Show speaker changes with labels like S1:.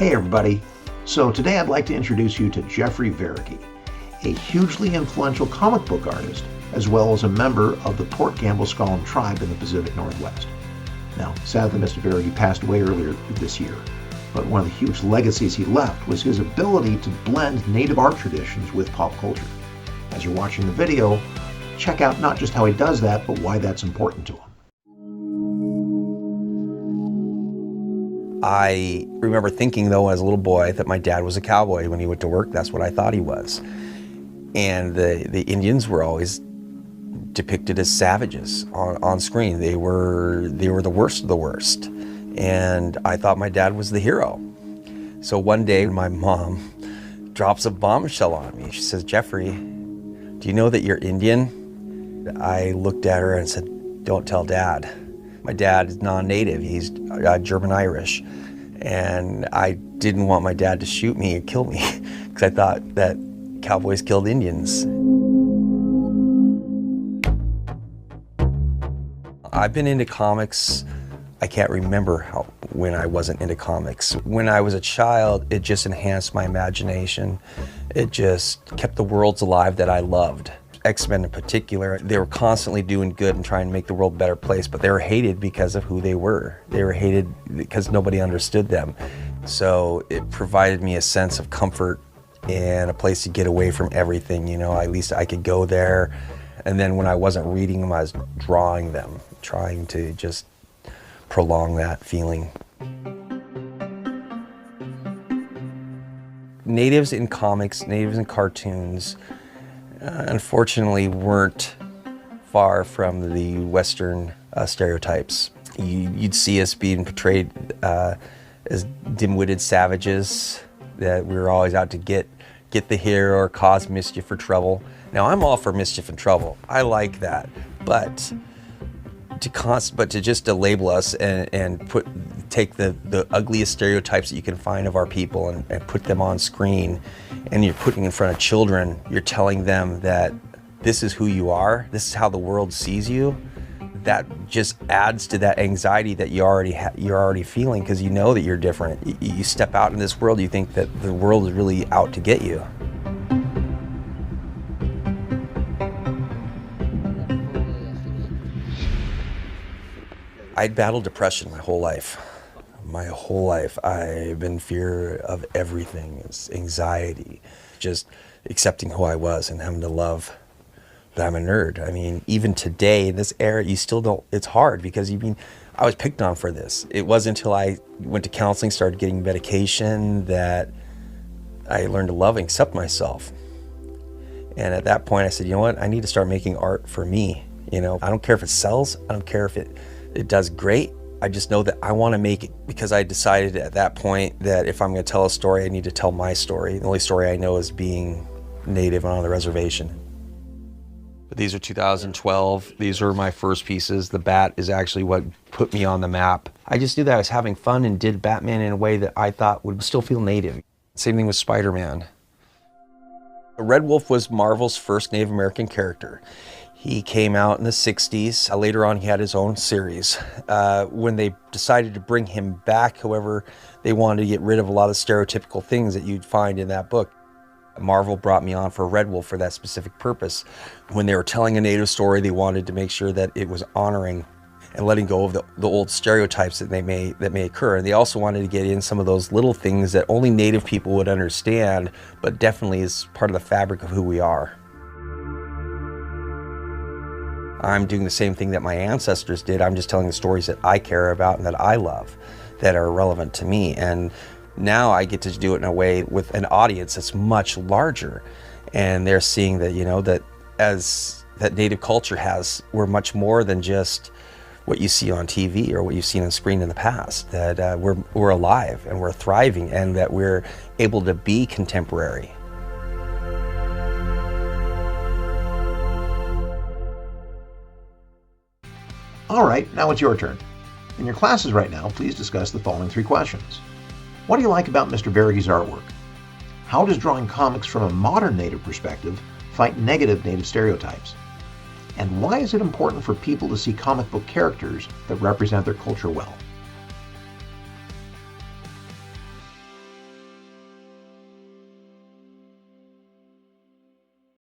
S1: Hey everybody, so today I'd like to introduce you to Jeffrey Veregge, a hugely influential comic book artist, as well as a member of the Port Gamble-Scullin tribe in the Pacific Northwest. Now, sadly Mr. Veregge passed away earlier this year, but one of the huge legacies he left was his ability to blend native art traditions with pop culture. As you're watching the video, check out not just how he does that, but why that's important to him.
S2: I remember thinking, though, as a little boy, that my dad was a cowboy. When he went to work, that's what I thought he was. And the Indians were always depicted as savages on screen. They were the worst of the worst. And I thought my dad was the hero. So one day, my mom drops a bombshell on me. She says, "Jeffrey, do you know that you're Indian?" I looked at her and said, "Don't tell Dad." My dad is non-native, he's German-Irish, and I didn't want my dad to shoot me and kill me because I thought that cowboys killed Indians. I've been into comics, I can't remember when I wasn't into comics. When I was a child, it just enhanced my imagination. It just kept the worlds alive that I loved. X-Men in particular, they were constantly doing good and trying to make the world a better place, but they were hated because of who they were. They were hated because nobody understood them. So it provided me a sense of comfort and a place to get away from everything, you know. At least I could go there. And then when I wasn't reading them, I was drawing them, trying to just prolong that feeling. Natives in comics, natives in cartoons, unfortunately weren't far from the Western stereotypes. You'd see us being portrayed as dim-witted savages, that we were always out to get the hero or cause mischief or trouble. Now, I'm all for mischief and trouble. I like that, but to just to label us and take the ugliest stereotypes that you can find of our people and put them on screen, and you're putting in front of children, you're telling them that this is who you are, this is how the world sees you, that just adds to that anxiety that you're already feeling, because you know that you're different. You step out in this world, you think that the world is really out to get you. I'd battled depression my whole life. My whole life, I've been in fear of everything. It's anxiety, just accepting who I was and having to love that I'm a nerd. I mean, even today, in this era, you still don't, it's hard because I was picked on for this. It wasn't until I went to counseling, started getting medication, that I learned to love and accept myself. And at that point, I said, you know what, I need to start making art for me. You know, I don't care if it sells, I don't care if it does great. I just know that I want to make it, because I decided at that point that if I'm going to tell a story, I need to tell my story. The only story I know is being native and on the reservation. But these are 2012. These are my first pieces. The bat is actually what put me on the map. I just knew that I was having fun and did Batman in a way that I thought would still feel native. Same thing with Spider-Man. Red Wolf was Marvel's first Native American character. He came out in the 60s. Later on, he had his own series. When they decided to bring him back, however, they wanted to get rid of a lot of stereotypical things that you'd find in that book. Marvel brought me on for Red Wolf for that specific purpose. When they were telling a native story, they wanted to make sure that it was honoring and letting go of the old stereotypes that may occur. And they also wanted to get in some of those little things that only native people would understand, but definitely is part of the fabric of who we are. I'm doing the same thing that my ancestors did. I'm just telling the stories that I care about and that I love, that are relevant to me. And now I get to do it in a way with an audience that's much larger. And they're seeing that, you know, that as that native culture we're much more than just what you see on TV or what you've seen on screen in the past, that we're alive and we're thriving and that we're able to be contemporary.
S1: All right, now it's your turn. In your classes right now, please discuss the following 3 questions. What do you like about Mr. Veregge's artwork? How does drawing comics from a modern Native perspective fight negative Native stereotypes? And why is it important for people to see comic book characters that represent their culture well?